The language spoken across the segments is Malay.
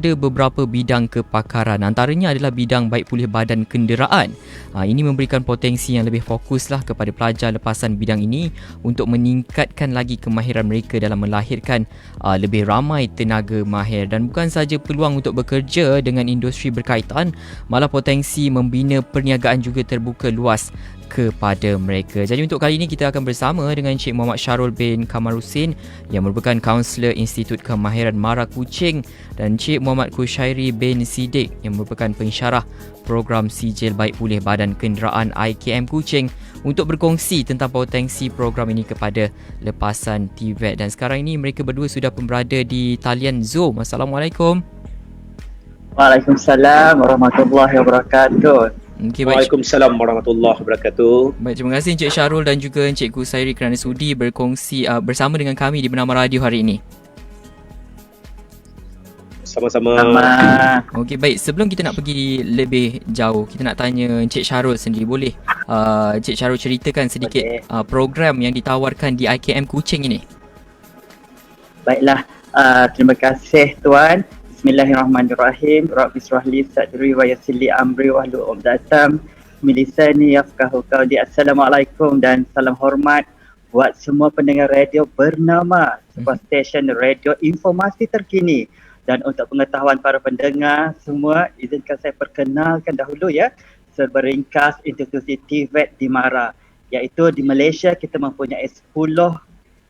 Ada beberapa bidang kepakaran, antaranya adalah bidang baik pulih badan kenderaan. Ini memberikan potensi yang lebih fokuslah kepada pelajar lepasan bidang ini untuk meningkatkan lagi kemahiran mereka dalam melahirkan lebih ramai tenaga mahir. Dan bukan sahaja peluang untuk bekerja dengan industri berkaitan, malah potensi membina perniagaan juga terbuka luas kepada mereka. Jadi untuk kali ini kita akan bersama dengan Encik Muhammad Syarul bin Kamarusin yang merupakan kaunselor Institut Kemahiran Mara Kuching dan Encik Muhammad Kushairi bin Siddiq yang merupakan pensyarah program Sijil Baik Pulih Badan Kenderaan IKM Kuching untuk berkongsi tentang potensi program ini kepada lepasan TVET. Dan sekarang ini mereka berdua sudah pun berada di talian Zoom. Assalamualaikum. Waalaikumsalam warahmatullahi wabarakatuh. Okay, Waalaikumsalam warahmatullahi wabarakatuh. Baik, terima kasih Encik Syarul dan juga Encik Kushairi kerana sudi berkongsi bersama dengan kami di Bernama Radio hari ini. Sama-sama. Okey, baik. Sebelum kita nak pergi lebih jauh, kita nak tanya Encik Syarul sendiri. Boleh Encik Syarul ceritakan sedikit program yang ditawarkan di IKM Kuching ini? Baiklah, terima kasih Tuan. Bismillahirrahmanirrahim. Rabbi shrahli sadri wa yassirli amri wahlul 'uqdatam min lisani yafqahu qawli. Assalamualaikum dan salam hormat buat semua pendengar radio Bernama, sebuah stesen radio informasi terkini. Dan untuk pengetahuan para pendengar semua, izinkan saya perkenalkan dahulu ya, seberingkas institusi TVET di Mara, iaitu di Malaysia kita mempunyai 10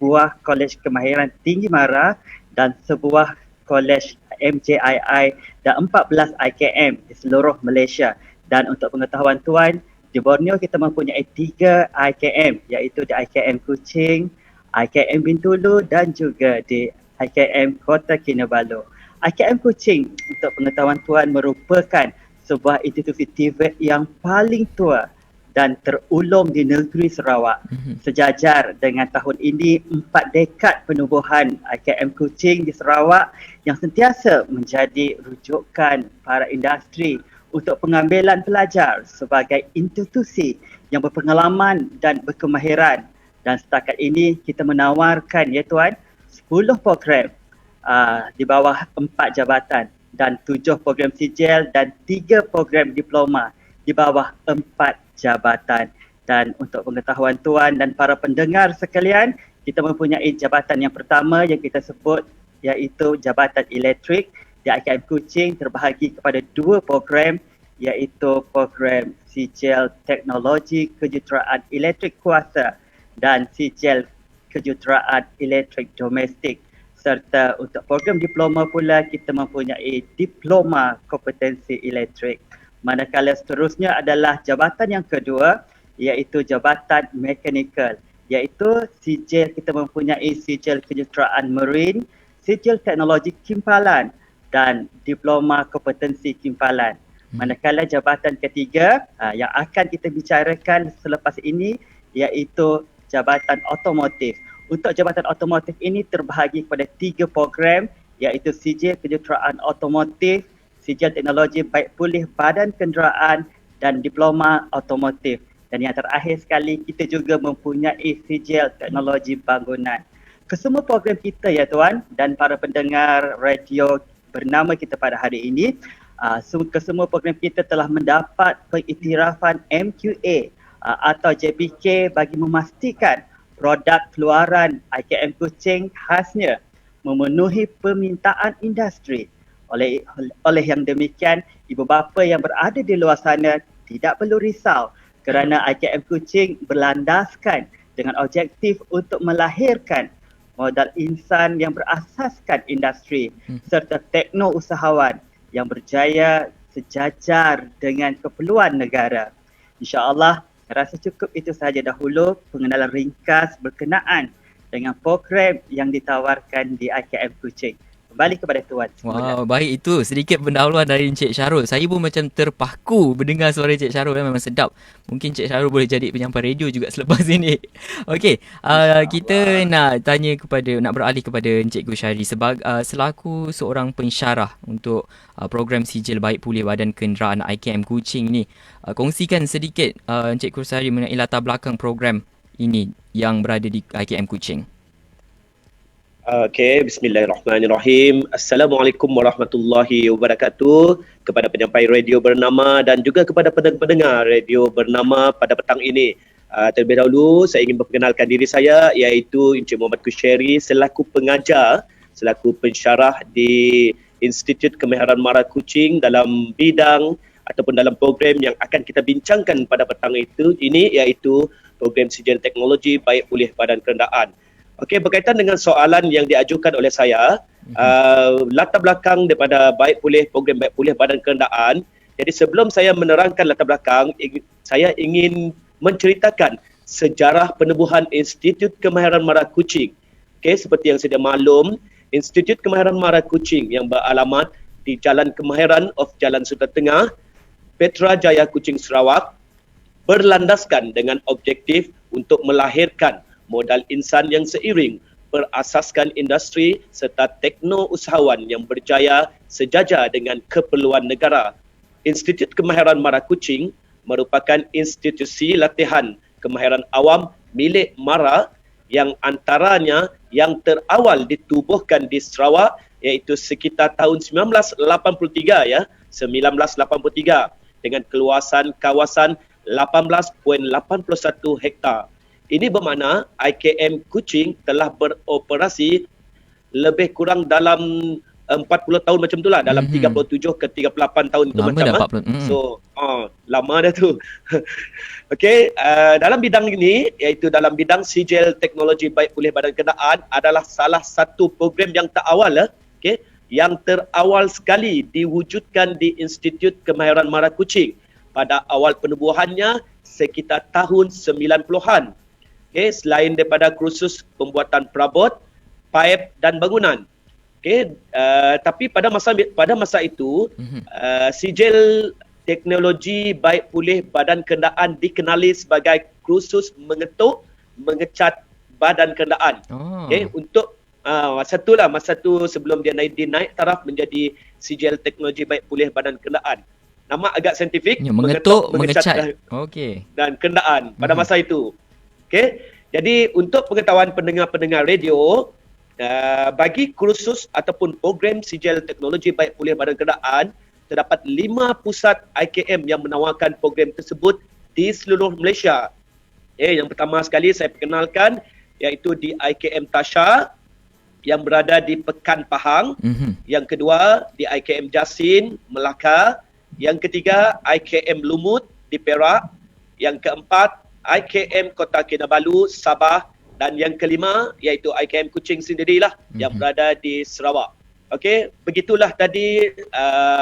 buah kolej kemahiran tinggi Mara dan sebuah kolej MJII dan 14 IKM di seluruh Malaysia. Dan untuk pengetahuan Tuan, di Borneo kita mempunyai 3 IKM, iaitu di IKM Kuching, IKM Bintulu dan juga di IKM Kota Kinabalu. IKM Kuching, untuk pengetahuan Tuan, merupakan sebuah institusi TVET yang paling tua dan terulung di negeri Sarawak. Sejajar dengan tahun ini 4 dekad penubuhan IKM Kuching di Sarawak yang sentiasa menjadi rujukan para industri untuk pengambilan pelajar sebagai institusi yang berpengalaman dan berkemahiran. Dan setakat ini kita menawarkan ya Tuan 10 program di bawah 4 jabatan dan 7 program sijil dan 3 program diploma di bawah 4 jabatan. Dan untuk pengetahuan Tuan dan para pendengar sekalian, kita mempunyai jabatan yang pertama yang kita sebut iaitu Jabatan Elektrik di IKM Kuching, terbahagi kepada 2 program iaitu program Sijil Teknologi Kejuruteraan Elektrik Kuasa dan Sijil Kejuruteraan Elektrik Domestik. Serta untuk program diploma pula kita mempunyai Diploma Kompetensi Elektrik. Manakala seterusnya adalah jabatan yang kedua iaitu Jabatan Mekanikal, iaitu sijil kita mempunyai Sijil Kejuruteraan Marine, Sijil Teknologi Kimpalan dan Diploma Kompetensi Kimpalan. Manakala jabatan ketiga yang akan kita bicarakan selepas ini iaitu Jabatan Otomotif. Untuk Jabatan Otomotif ini terbahagi kepada 3 program iaitu Sijil Kejuruteraan Otomotif, Sijil Teknologi Baik Pulih Badan Kenderaan dan Diploma Otomotif. Dan yang terakhir sekali kita juga mempunyai Sijil Teknologi Bangunan. Kesemua program kita ya Tuan dan para pendengar radio bernama kita pada hari ini, kesemua program kita telah mendapat pengiktirafan MQA atau JPK bagi memastikan produk keluaran IKM Kuching khasnya memenuhi permintaan industri. Oleh yang demikian, ibu bapa yang berada di luar sana tidak perlu risau kerana IKM Kuching berlandaskan dengan objektif untuk melahirkan modal insan yang berasaskan industri serta tekno usahawan yang berjaya sejajar dengan keperluan negara. InsyaAllah, rasa cukup itu sahaja dahulu pengenalan ringkas berkenaan dengan program yang ditawarkan di IKM Kuching. Kembali kepada Tuan. Wow, baik, itu sedikit pendahuluan dari Encik Syarul. Saya pun macam terpaku mendengar suara Encik Syarul, memang sedap. Mungkin Encik Syarul boleh jadi penyampai radio juga selepas ini. Okey, kita nak beralih kepada Encik Kushairi selaku seorang pensyarah untuk program Sijil Baik Pulih Badan Kenderaan IKM Kuching ni. Kongsikan sedikit Encik Kushairi mengenai latar belakang program ini yang berada di IKM Kuching. Okey, bismillahirrahmanirrahim. Assalamualaikum warahmatullahi wabarakatuh kepada penyampai radio bernama dan juga kepada pendengar radio bernama pada petang ini. Terlebih dahulu saya ingin memperkenalkan diri saya, iaitu Encik Muhammad Kusyeri selaku pengajar, selaku pensyarah di Institut Kemahiran Mara Kuching dalam bidang ataupun dalam program yang akan kita bincangkan pada petang ini, iaitu program sijil teknologi baik pulih badan kerendaan. Okey, berkaitan dengan soalan yang diajukan oleh saya, latar belakang daripada program baik pulih badan kerendaan. Jadi sebelum saya menerangkan latar belakang, saya ingin menceritakan sejarah penubuhan Institut Kemahiran Mara Kuching. Okey, seperti yang sedia maklum, Institut Kemahiran Mara Kuching yang beralamat di Jalan Kemahiran of Jalan Sultan Tengah, Petra Jaya Kuching, Sarawak, berlandaskan dengan objektif untuk melahirkan modal insan yang seiring, berasaskan industri serta tekno-usahawan yang berjaya sejajar dengan keperluan negara. Institut Kemahiran Mara Kuching merupakan institusi latihan kemahiran awam milik Mara yang antaranya yang terawal ditubuhkan di Sarawak, iaitu sekitar tahun 1983 dengan keluasan kawasan 18.81 hektar. Ini bermakna IKM Kuching telah beroperasi lebih kurang dalam 40 tahun macam itulah, dalam 37 ke 38 tahun tu macam dah 40. So, lama dah tu. Okey, dalam bidang ini, iaitu dalam bidang sijil teknologi baik pulih badan kerendaan, adalah salah satu program yang terawal yang terawal sekali diwujudkan di Institut Kemahiran Mara Kuching pada awal penubuhannya sekitar tahun 90-an. Okay, selain daripada kursus pembuatan perabot, paip dan bangunan. Okay, tapi pada masa itu, sijil teknologi baik pulih badan kerendaan dikenali sebagai kursus mengecat badan kerendaan. Okay, untuk masa tu sebelum dia naik taraf menjadi sijil teknologi baik pulih badan kerendaan. Nama agak saintifik, mengecat dan kerendaan pada masa itu. Okey, jadi untuk pengetahuan pendengar-pendengar radio, bagi kursus ataupun program sijil teknologi baik pulih badan kerendaan, terdapat 5 pusat IKM yang menawarkan program tersebut di seluruh Malaysia. Yang pertama sekali saya perkenalkan, iaitu di IKM Tasha yang berada di Pekan Pahang. Yang kedua di IKM Jasin, Melaka. Yang ketiga IKM Lumut di Perak. Yang keempat IKM Kota Kinabalu, Sabah, dan yang kelima iaitu IKM Kuching sendirilah yang berada di Sarawak. Okey, begitulah tadi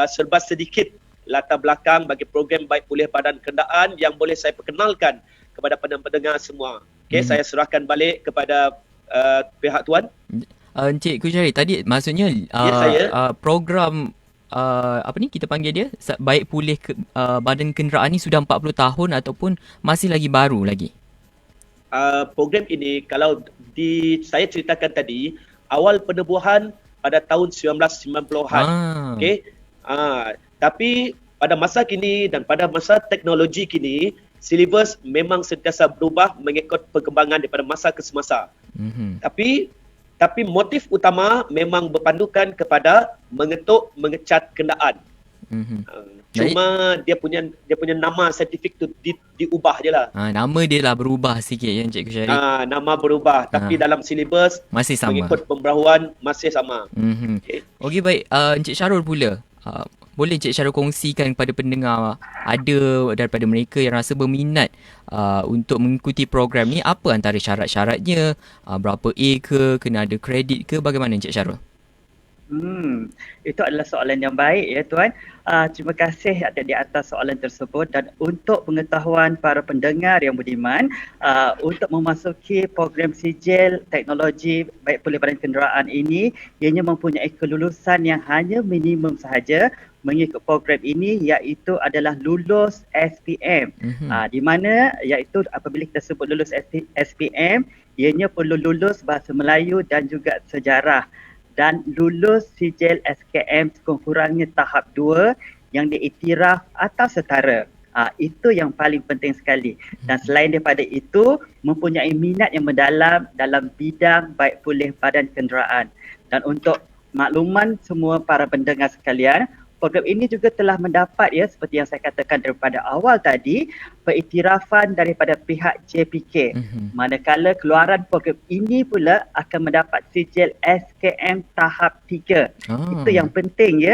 serba sedikit latar belakang bagi program baik pulih badan kerendaan yang boleh saya perkenalkan kepada pendengar semua. Okey, saya serahkan balik kepada pihak tuan. Encik Kusyari, tadi maksudnya program kita panggil dia baik pulih badan kenderaan ni sudah 40 tahun ataupun masih lagi baru lagi? Program ini kalau saya ceritakan tadi, awal penubuhan pada tahun 1990-an. Okey. Tapi pada masa kini dan pada masa teknologi kini, silibus memang sentiasa berubah mengikut perkembangan daripada masa ke semasa. Tapi motif utama memang berpandukan kepada mengecat kendaan. Cuma dia punya nama saintifik tu diubah je lah. Nama dia lah berubah sikit ya Encik Kusyari. Nama berubah tapi dalam silibus masih sama. Mengikut pemberitahuan masih sama. Okey, baik. Encik Syarul pula. Boleh Encik Syarul kongsikan kepada pendengar, ada daripada mereka yang rasa berminat untuk mengikuti program ni, apa antara syarat-syaratnya, berapa A ke, kena ada kredit ke, bagaimana Encik Syarul? Itu adalah soalan yang baik ya Tuan. Terima kasih di atas soalan tersebut, dan untuk pengetahuan para pendengar yang budiman, untuk memasuki program sijil teknologi baik pulih badan kenderaan ini, ianya mempunyai kelulusan yang hanya minimum sahaja mengikut program ini, iaitu adalah lulus SPM. Di mana iaitu apabila kita sebut lulus SPM, ianya perlu lulus bahasa Melayu dan juga sejarah, dan lulus sijil SKM sekurang-kurangnya tahap 2 yang diiktiraf atau setara. Itu yang paling penting sekali. Dan selain daripada itu, mempunyai minat yang mendalam dalam bidang baik pulih badan kenderaan. Dan untuk makluman semua para pendengar sekalian, program ini juga telah mendapat seperti yang saya katakan daripada awal tadi, pengiktirafan daripada pihak JPK. Manakala keluaran program ini pula akan mendapat sijil SKM tahap 3. Itu yang penting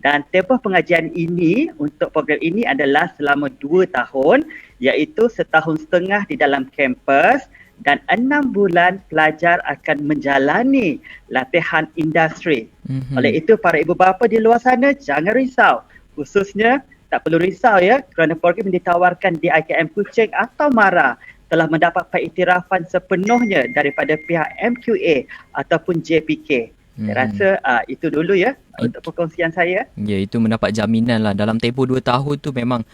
Dan tempoh pengajian ini untuk program ini adalah selama 2 tahun, iaitu 1.5 tahun di dalam kampus dan 6 bulan pelajar akan menjalani latihan industri. Oleh itu para ibu bapa di luar sana jangan risau. Khususnya tak perlu risau kerana program yang ditawarkan di IKM Kuching atau MARA telah mendapat pengiktirafan sepenuhnya daripada pihak MQA ataupun JPK. Saya rasa itu dulu untuk perkongsian saya. Ya, itu mendapat jaminan lah. Dalam tempoh 2 tahun tu memang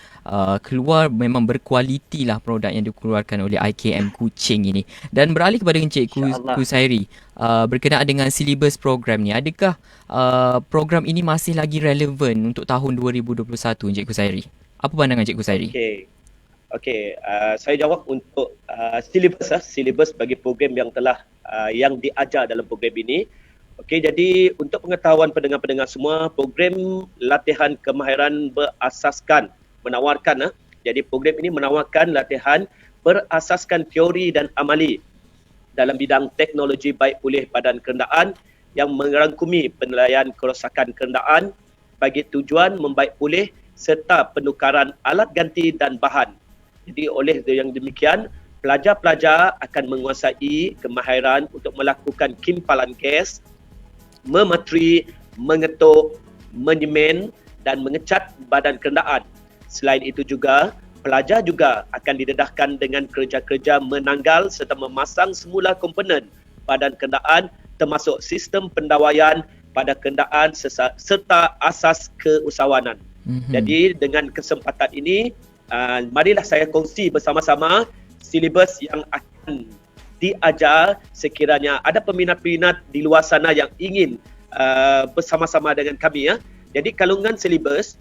keluar memang berkualiti lah produk yang dikeluarkan oleh IKM Kuching ini. Dan beralih kepada Encik Kusairi, berkenaan dengan silibus program ni, adakah program ini masih lagi relevan untuk tahun 2021, Encik Kusairi? Apa pandangan Encik Kusairi? Okey, saya jawab untuk silibus bagi program yang telah yang diajar dalam program ini. Okey, jadi untuk pengetahuan pendengar-pendengar semua, program latihan kemahiran menawarkan jadi program ini menawarkan latihan berasaskan teori dan amali dalam bidang teknologi baik pulih badan kenderaan yang merangkumi penilaian kerosakan kenderaan bagi tujuan membaik pulih serta penukaran alat ganti dan bahan. Jadi oleh yang demikian, pelajar-pelajar akan menguasai kemahiran untuk melakukan kimpalan gas, memetri, mengetuk, menyemen dan mengecat badan kenderaan. Selain itu juga, pelajar juga akan didedahkan dengan kerja-kerja menanggal serta memasang semula komponen badan kenderaan termasuk sistem pendawaian pada kenderaan serta asas keusahawanan. Jadi dengan kesempatan ini, marilah saya kongsi bersama-sama silibus yang akan diajar sekiranya ada peminat-peminat di luar sana yang ingin bersama-sama dengan kami. Jadi kalungan silibus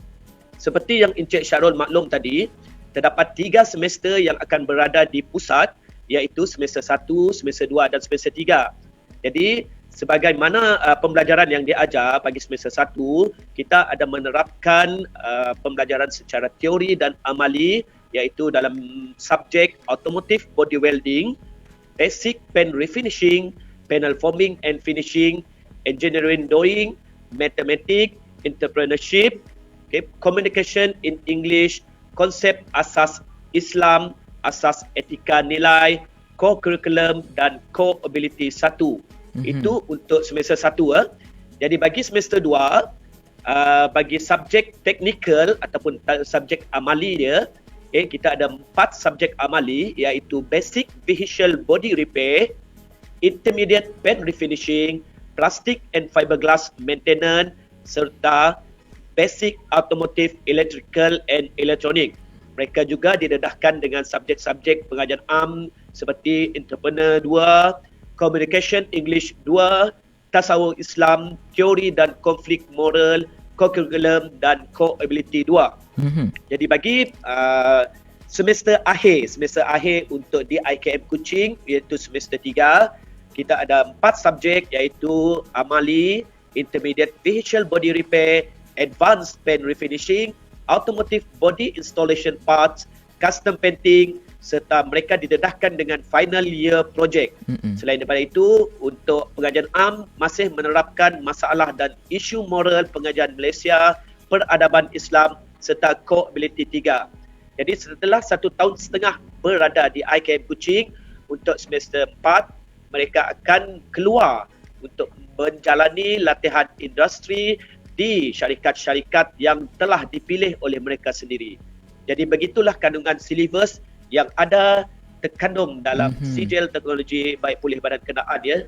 seperti yang Encik Syarul maklum tadi, terdapat 3 semester yang akan berada di pusat, iaitu semester 1, semester 2 dan semester 3. Jadi sebagaimana pembelajaran yang diajar bagi semester 1, kita ada menerapkan pembelajaran secara teori dan amali, iaitu dalam subjek automotive body welding, basic pen refinishing, panel forming and finishing, engineering drawing, mathematics, entrepreneurship, communication in English, konsep asas Islam, asas etika nilai, core curriculum dan core ability 1. Itu untuk semester 1. Jadi bagi semester 2, bagi subjek technical ataupun subjek amali dia, kita ada 4 subjek amali, iaitu basic vehicle body repair, intermediate paint refinishing, plastic and fiberglass maintenance serta basic automotive electrical and electronic. Mereka juga didedahkan dengan subjek-subjek pengajian am seperti entrepreneur 2, communication English 2, tasawuf Islam, teori dan konflik moral, curriculum dan core ability 2. Jadi bagi semester akhir untuk di IKM Kuching, iaitu semester 3, kita ada 4 subjek, iaitu amali, intermediate vehicle body repair, advanced paint refinishing, automotive body installation parts, custom painting, serta mereka didedahkan dengan final year project. Selain daripada itu, untuk pengajian am masih menerapkan masalah dan isu moral pengajian Malaysia, peradaban Islam serta core ability 3. Jadi setelah 1.5 tahun berada di IKM Kuching, untuk semester 4 mereka akan keluar untuk menjalani latihan industri di syarikat-syarikat yang telah dipilih oleh mereka sendiri. Jadi begitulah kandungan silibus yang ada terkandung dalam sijil teknologi baik pulih badan kenderaan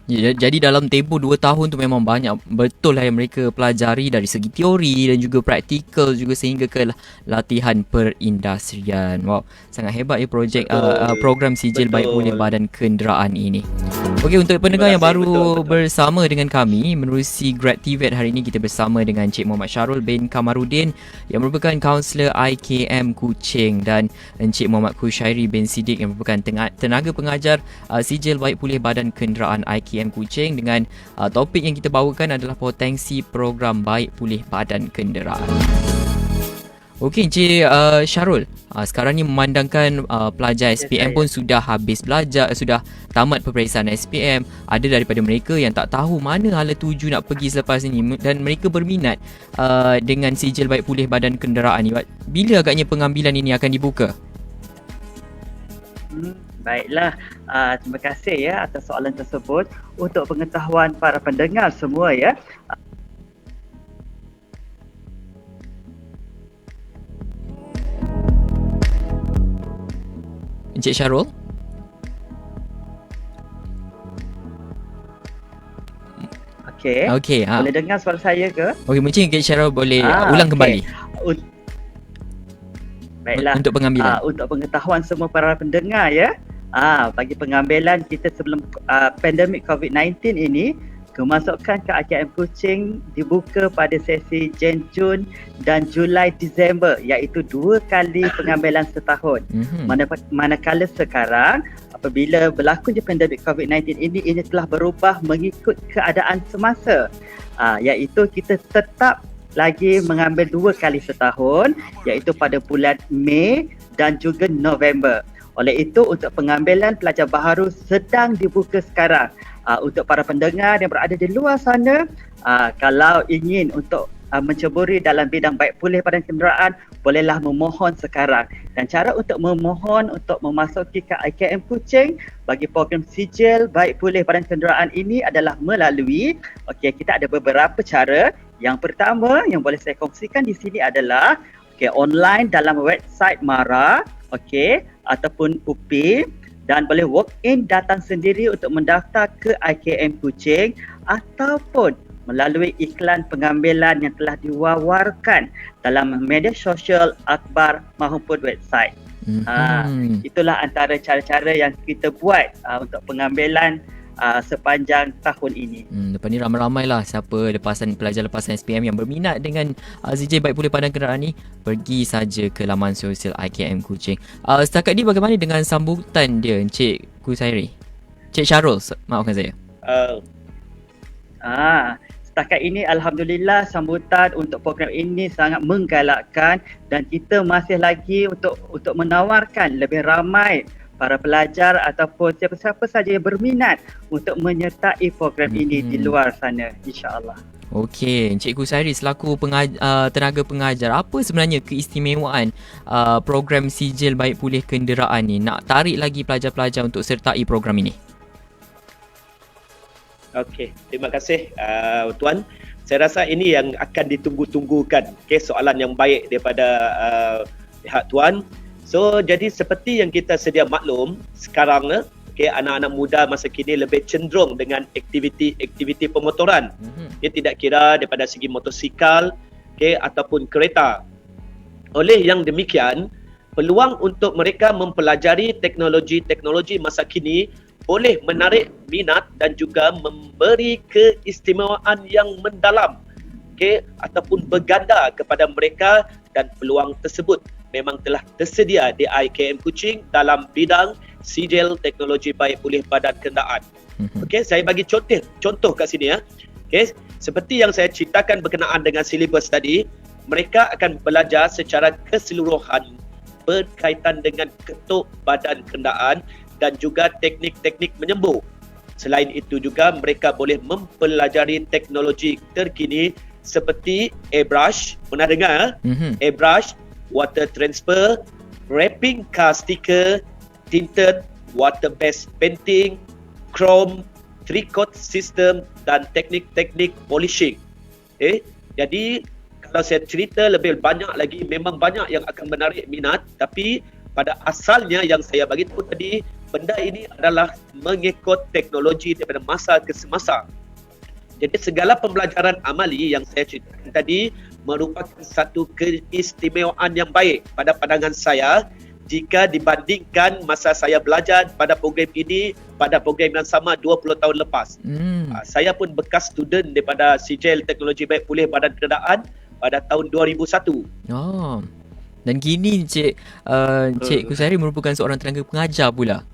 Ya, jadi dalam tempoh 2 tahun tu memang banyak betul lah yang mereka pelajari dari segi teori dan juga praktikal juga sehingga ke latihan perindustrian. Wow, sangat hebat ya program sijil baik pulih badan kenderaan ini. Okey, untuk pendengar yang baru bersama dengan kami menerusi Grad TVET, hari ini kita bersama dengan Encik Muhammad Syarul bin Kamarudin yang merupakan kaunselor IKM Kuching dan Encik Muhammad Kushairi bin Siddiq yang merupakan tenaga pengajar sijil baik pulih badan kenderaan IKM Kuching, dengan topik yang kita bawakan adalah potensi program baik pulih badan kenderaan. Okey, Encik Syarul, sekarang ni memandangkan pelajar SPM pun sudah habis belajar, sudah tamat peperiksaan SPM. Ada daripada mereka yang tak tahu mana hala tuju nak pergi selepas ini dan mereka berminat dengan sijil baik pulih badan kenderaan ni. Bila agaknya pengambilan ini akan dibuka? Baiklah, terima kasih ya atas soalan tersebut. Untuk pengetahuan para pendengar semua ya, Encik Syarul? Okey. Boleh dengar suara saya ke? Okey, mungkin Encik Syarul boleh ulang kembali. Baiklah. Untuk pengambilan. Untuk pengetahuan semua para pendengar ya. Bagi pengambilan kita sebelum pandemik COVID-19 ini, kemasukan ke IKM Kuching dibuka pada sesi Jun dan Julai Disember, iaitu 2 kali pengambilan setahun. Manakala sekarang apabila berlakunya pandemik COVID-19 ini telah berubah mengikut keadaan semasa, iaitu kita tetap lagi mengambil 2 kali setahun, iaitu pada bulan Mei dan juga November. Oleh itu, untuk pengambilan pelajar baharu sedang dibuka sekarang. Untuk para pendengar yang berada di luar sana, kalau ingin untuk menceburi dalam bidang baik pulih badan kenderaan, bolehlah memohon sekarang. Dan cara untuk memohon untuk memasuki ke IKM Kuching bagi program sijil baik pulih badan kenderaan ini adalah melalui, kita ada beberapa cara. Yang pertama yang boleh saya kongsikan di sini adalah online dalam website MARA, ataupun UPI, dan boleh walk in datang sendiri untuk mendaftar ke IKM Kuching, ataupun melalui iklan pengambilan yang telah diwawarkan dalam media sosial, akhbar maupun website. Itulah antara cara-cara yang kita buat untuk pengambilan sepanjang tahun ini. Lepas ni ramai-ramai lah siapa pelajar lepasan SPM yang berminat dengan sijil baik pulih badan kenderaan ni, pergi saja ke laman sosial IKM Kuching. Setakat ni bagaimana dengan sambutan dia, Encik Kushairi? Encik Syarul, maafkan saya. Setakat ini alhamdulillah sambutan untuk program ini sangat menggalakkan, dan kita masih lagi untuk menawarkan lebih ramai para pelajar ataupun siapa-siapa saja yang berminat untuk menyertai program ini di luar sana, insya-Allah. Okey, Encik Kushairi selaku tenaga pengajar, apa sebenarnya keistimewaan program sijil baik pulih kenderaan ni nak tarik lagi pelajar-pelajar untuk sertai program ini? Okey, terima kasih Tuan. Saya rasa ini yang akan ditunggu-tunggukan. Soalan yang baik daripada pihak Tuan. So, jadi seperti yang kita sedia maklum, sekarang anak-anak muda masa kini lebih cenderung dengan aktiviti pemotoran. Dia tidak kira daripada segi motosikal ataupun kereta. Oleh yang demikian, peluang untuk mereka mempelajari teknologi masa kini boleh menarik minat dan juga memberi keistimewaan yang mendalam ataupun berganda kepada mereka, dan peluang tersebut memang telah tersedia di IKM Kuching dalam bidang sijil teknologi baik pulih badan kenderaan. Saya bagi contoh kat sini ya. Seperti yang saya ceritakan berkenaan dengan silibus tadi, mereka akan belajar secara keseluruhan berkaitan dengan ketuk badan kenderaan dan juga teknik-teknik menyembuh. Selain itu juga mereka boleh mempelajari teknologi terkini seperti airbrush, pernah dengar? Airbrush, water transfer, wrapping car sticker, tinted, water-based painting, chrome, three-coat system dan teknik-teknik polishing. Jadi kalau saya cerita lebih banyak lagi, memang banyak yang akan menarik minat, tapi pada asalnya yang saya bagi tahu tadi, benda ini adalah mengikut teknologi daripada masa ke semasa. Jadi segala pembelajaran amali yang saya ceritakan tadi merupakan satu keistimewaan yang baik pada pandangan saya jika dibandingkan masa saya belajar pada program ini pada program yang sama 20 tahun lepas. Saya pun bekas student daripada Sijil Teknologi Baik Pulih Badan Kenderaan pada tahun 2001. Oh. Dan kini Cik Kusairi merupakan seorang tenaga pengajar pula.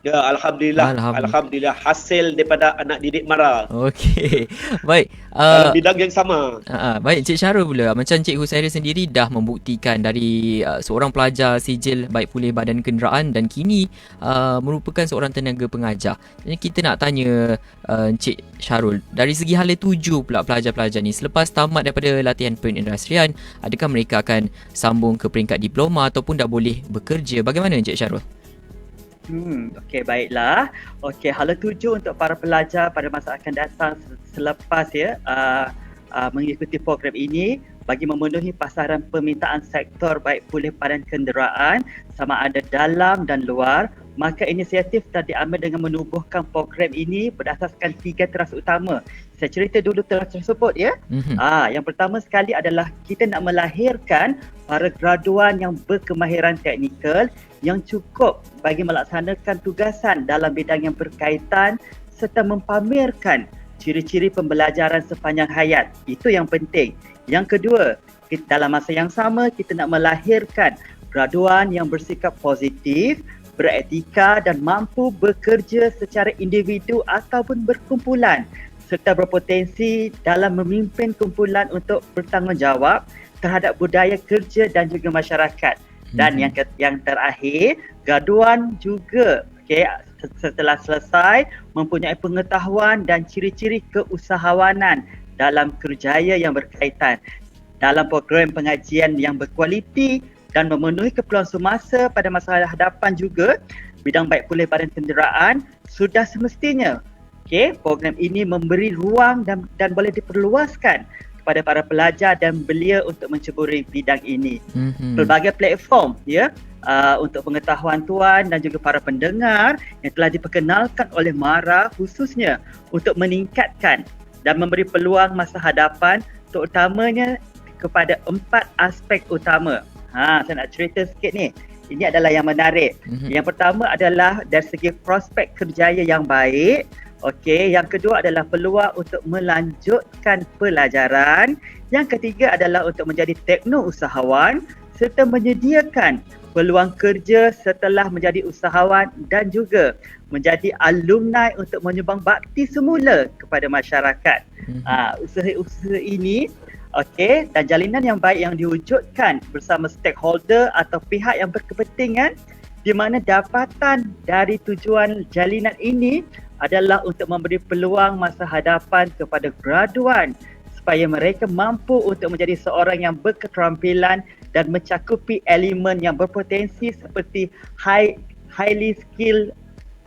Ya, Alhamdulillah hasil daripada anak didik mara. Okey. Baik. Dalam bidang yang sama. Baik, Cik Syarul pula. Macam Cik Husairi sendiri dah membuktikan dari seorang pelajar sijil baik pulih badan kenderaan dan kini merupakan seorang tenaga pengajar. Jadi kita nak tanya Cik Syarul, dari segi hala tuju pula pelajar-pelajar ni selepas tamat daripada latihan perindustrian, adakah mereka akan sambung ke peringkat diploma ataupun dah boleh bekerja? Bagaimana Cik Syarul? Okey, baiklah. Okey, hala tuju untuk para pelajar pada masa akan datang selepas mengikuti program ini bagi memenuhi pasaran permintaan sektor baik pulih badan kenderaan sama ada dalam dan luar, maka inisiatif telah diambil dengan menubuhkan program ini berdasarkan 3 teras utama. Saya cerita dulu teras tersebut ya. Yang pertama sekali adalah kita nak melahirkan para graduan yang berkemahiran teknikal yang cukup bagi melaksanakan tugasan dalam bidang yang berkaitan serta mempamerkan ciri-ciri pembelajaran sepanjang hayat. Itu yang penting. Yang kedua, dalam masa yang sama kita nak melahirkan graduan yang bersikap positif, beretika dan mampu bekerja secara individu ataupun berkumpulan serta berpotensi dalam memimpin kumpulan untuk bertanggungjawab terhadap budaya kerja dan juga masyarakat. Dan yang terakhir, graduan juga setelah selesai mempunyai pengetahuan dan ciri-ciri keusahawanan dalam kerjaya yang berkaitan dalam program pengajian yang berkualiti dan memenuhi keperluan semasa pada masa hadapan juga. Bidang baik pulih badan kenderaan sudah semestinya program ini memberi ruang dan boleh diperluaskan kepada para pelajar dan belia untuk menceburi bidang ini. Pelbagai platform untuk pengetahuan tuan dan juga para pendengar yang telah diperkenalkan oleh MARA khususnya untuk meningkatkan dan memberi peluang masa hadapan terutamanya kepada 4 aspek utama. Saya nak cerita sikit ni. Ini adalah yang menarik. Yang pertama adalah dari segi prospek kerjaya yang baik. Yang kedua adalah peluang untuk melanjutkan pelajaran. Yang ketiga adalah untuk menjadi tekno-usahawan serta menyediakan peluang kerja setelah menjadi usahawan dan juga menjadi alumni untuk menyumbang bakti semula kepada masyarakat. Usaha-usaha ini dan jalinan yang baik yang diwujudkan bersama stakeholder atau pihak yang berkepentingan di mana dapatan dari tujuan jalinan ini adalah untuk memberi peluang masa hadapan kepada graduan supaya mereka mampu untuk menjadi seorang yang berketerampilan dan mencakupi elemen yang berpotensi seperti highly skilled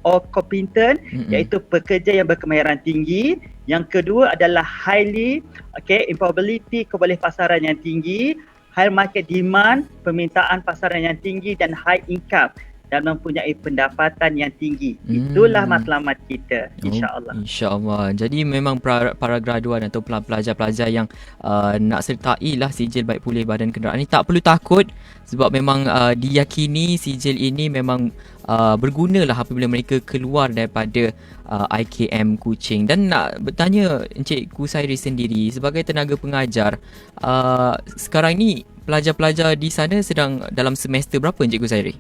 or competent, iaitu pekerja yang berkemahiran tinggi. Yang kedua adalah highly employability, kebolehpasaran yang tinggi, high market demand, permintaan pasaran yang tinggi dan high income dan mempunyai pendapatan yang tinggi. Itulah matlamat kita, insya-Allah. InsyaAllah. Jadi memang para graduan atau pelajar-pelajar yang nak sertai lah sijil baik pulih badan kenderaan ni tak perlu takut sebab memang diyakini sijil ini memang berguna lah apabila mereka keluar daripada IKM Kuching. Dan nak bertanya Encik Kusairi sendiri sebagai tenaga pengajar, sekarang ni pelajar-pelajar di sana sedang dalam semester berapa Encik Kusairi?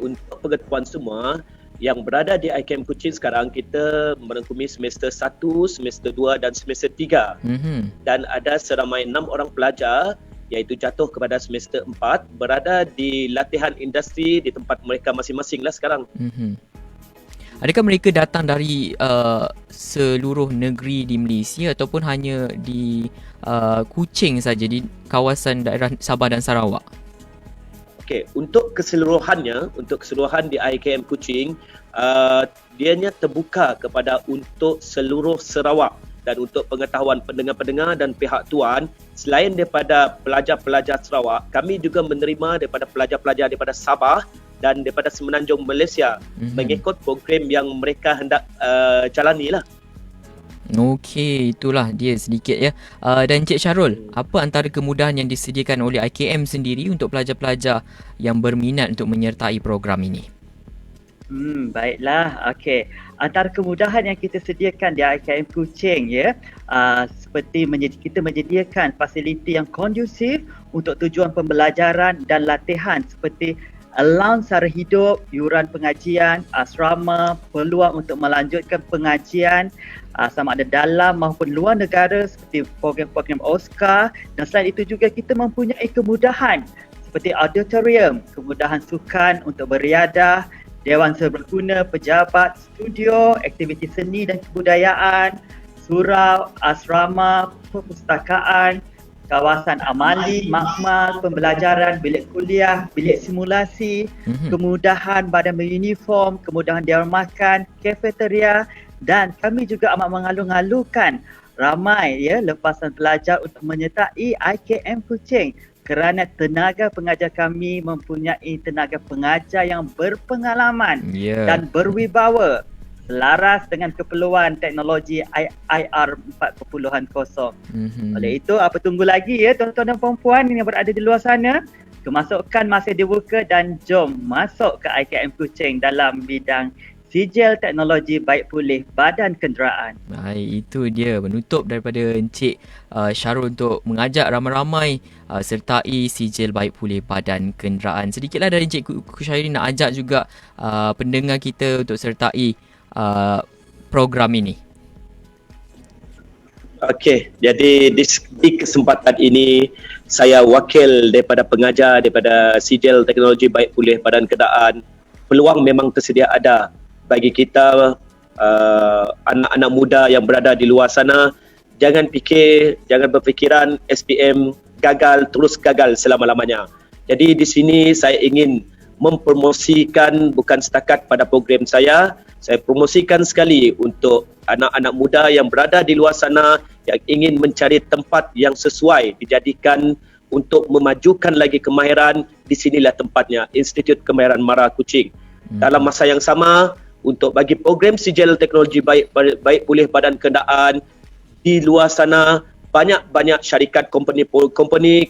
Untuk pengetahuan semua yang berada di IKM Kuching sekarang, kita merangkumi semester 1, semester 2 dan semester 3. Dan ada seramai 6 orang pelajar iaitu jatuh kepada semester 4 berada di latihan industri di tempat mereka masing-masing lah sekarang. Adakah mereka datang dari seluruh negeri di Malaysia ataupun hanya di Kuching saja, di kawasan daerah Sabah dan Sarawak? Untuk keseluruhan di IKM Kuching, dianya terbuka kepada untuk seluruh Sarawak. Dan untuk pengetahuan pendengar-pendengar dan pihak tuan, selain daripada pelajar-pelajar Sarawak, kami juga menerima daripada pelajar-pelajar daripada Sabah dan daripada Semenanjung Malaysia mengikut program yang mereka hendak jalani lah. Okey, itulah dia sedikit ya. Dan Encik Syarul, apa antara kemudahan yang disediakan oleh IKM sendiri untuk pelajar-pelajar yang berminat untuk menyertai program ini? Baiklah. Okey. Antara kemudahan yang kita sediakan di IKM Kuching ya, seperti kita menyediakan fasiliti yang kondusif untuk tujuan pembelajaran dan latihan seperti allowance sara hidup, yuran pengajian, asrama, peluang untuk melanjutkan pengajian sama ada dalam maupun luar negara seperti program-program Oscar, dan selain itu juga kita mempunyai kemudahan seperti auditorium, kemudahan sukan untuk beriadah, dewan serbaguna, pejabat, studio, aktiviti seni dan kebudayaan, surau, asrama, perpustakaan, kawasan amali, makmal, pembelajaran, bilik kuliah, bilik simulasi, kemudahan badan beruniform, kemudahan dewan makan, kafeteria, dan kami juga amat mengalu-alukan ramai lepasan pelajar untuk menyertai IKM Kuching kerana tenaga pengajar kami mempunyai tenaga pengajar yang berpengalaman dan berwibawa selaras dengan keperluan teknologi IR 4.0. Oleh itu, apa tunggu lagi ya tuan-tuan dan puan-puan yang berada di luar sana? Kemasukan masih dibuka dan jom masuk ke IKM Kuching dalam bidang sijil teknologi baik pulih badan kenderaan. Baik, itu dia penutup daripada Encik Syarul untuk mengajak ramai-ramai sertai sijil baik pulih badan kenderaan. Sedikitlah dari Encik Kushairi nak ajak juga pendengar kita untuk sertai program ini. Okey, jadi di kesempatan ini saya wakil daripada pengajar daripada sijil teknologi baik pulih badan kenderaan. Peluang memang tersedia ada bagi kita anak-anak muda yang berada di luar sana. Jangan berfikiran SPM gagal, terus gagal selama-lamanya. Jadi di sini saya ingin mempromosikan bukan setakat pada program saya promosikan sekali untuk anak-anak muda yang berada di luar sana yang ingin mencari tempat yang sesuai dijadikan untuk memajukan lagi kemahiran. Di sinilah tempatnya, Institut Kemahiran MARA Kuching. Dalam masa yang sama, untuk bagi program sijil teknologi baik pulih badan kenderaan di luar sana, banyak syarikat company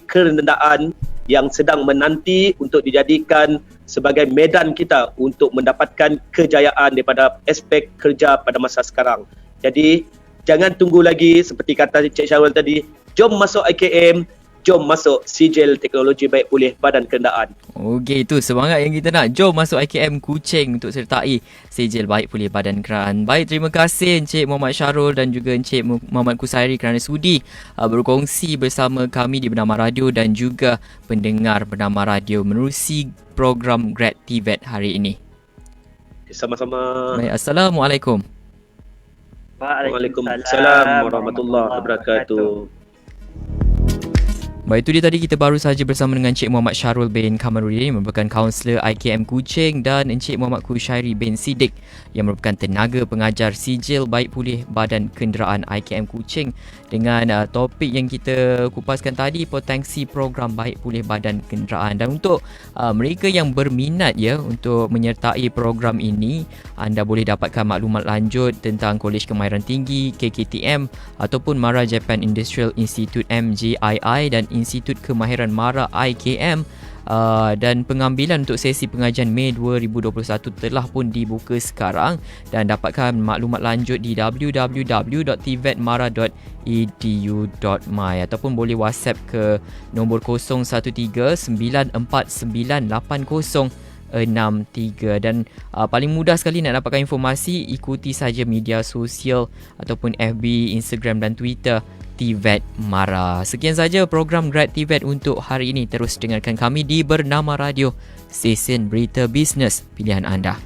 kenderaan yang sedang menanti untuk dijadikan sebagai medan kita untuk mendapatkan kejayaan daripada aspek kerja pada masa sekarang. Jadi jangan tunggu lagi, seperti kata Encik Syarul tadi, jom masuk IKM, jom masuk sijil teknologi baik pulih badan kenderaan. Okey, itu semangat yang kita nak. Jom masuk IKM Kuching untuk sertai sijil baik pulih badan kenderaan. Baik, terima kasih Encik Muhammad Syarul dan juga Encik Muhammad Kushairi kerana sudi berkongsi bersama kami di Bernama Radio dan juga pendengar Bernama Radio menerusi program Grad TVET hari ini. Sama-sama. Baik, Assalamualaikum. Waalaikumsalam warahmatullahi wabarakatuh. Baik, itu dia tadi kita baru saja bersama dengan Encik Muhammad Syarul bin Kamarudin, merupakan kaunselor IKM Kuching, dan Encik Muhammad Kushairi bin Siddiq yang merupakan tenaga pengajar sijil baik pulih badan kenderaan IKM Kuching, dengan topik yang kita kupaskan tadi, potensi program baik pulih badan kenderaan. Dan untuk mereka yang berminat untuk menyertai program ini, anda boleh dapatkan maklumat lanjut tentang Kolej Kemahiran Tinggi KKTM ataupun MARA Japan Industrial Institute MJII dan Institut Kemahiran MARA IKM. Dan pengambilan untuk sesi pengajian Mei 2021 telah pun dibuka sekarang, dan dapatkan maklumat lanjut di www.tvetmara.edu.my ataupun boleh WhatsApp ke nombor 0113988063. Dan paling mudah sekali nak dapatkan informasi, ikuti saja media sosial ataupun FB, Instagram dan Twitter TVET MARA. Sekian saja program Grad TVET untuk hari ini. Terus dengarkan kami di Bernama Radio, stesen berita bisnes pilihan anda.